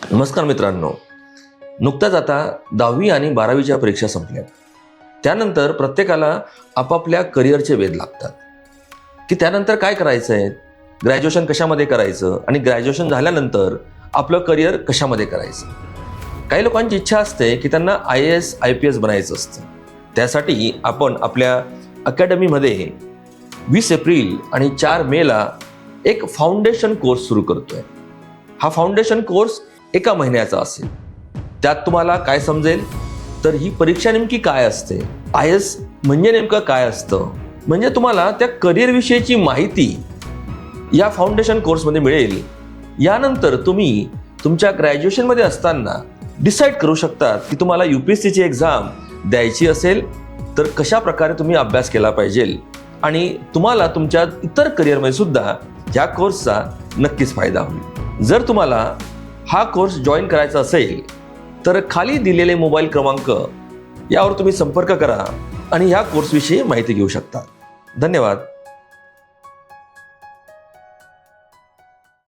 नमस्कार मित्रांनो, नुकताच आता 10वी आणि 12वीच्या परीक्षा संपल्या. त्यानंतर प्रत्येकाला आपापल्या करिअरचे वेध लागतात की त्यानंतर काय करायचं आहे, ग्रॅज्युएशन कशामध्ये करायचं आणि ग्रॅज्युएशन झाल्यानंतर आपलं करिअर कशामध्ये करायचं. काही लोकांची इच्छा असते की त्यांना IAS IPS बनायचं असतं. त्यासाठी आपण आपल्या अकॅडमीमध्ये 20 एप्रिल आणि 4 मेला एक फाउंडेशन कोर्स सुरू करतोय. हा फाउंडेशन कोर्स 1 महिन्याचा असेल. त्यात तुम्हाला काय समजेल तर ही परीक्षा नेमकी काय असते, IAS म्हणजे नेमकं काय असतं, म्हणजे तुम्हाला त्या करिअर विषयीची माहिती या फाउंडेशन कोर्समध्ये मिळेल. यानंतर तुम्ही तुमच्या ग्रॅज्युएशनमध्ये असताना डिसाईड करू शकतात की तुम्हाला UPSCची एक्झाम द्यायची असेल तर कशा प्रकारे तुम्ही अभ्यास केला पाहिजे आणि तुम्हाला तुमच्या इतर करिअरमध्ये सुद्धा या कोर्सचा नक्कीच फायदा होईल. जर तुम्हाला हा कोर्स जॉईन करायचा असेल तर खाली दिलेले मोबाईल क्रमांक यावर तुम्ही संपर्क करा आणि ह्या कोर्सविषयी माहिती घेऊ शकता. धन्यवाद.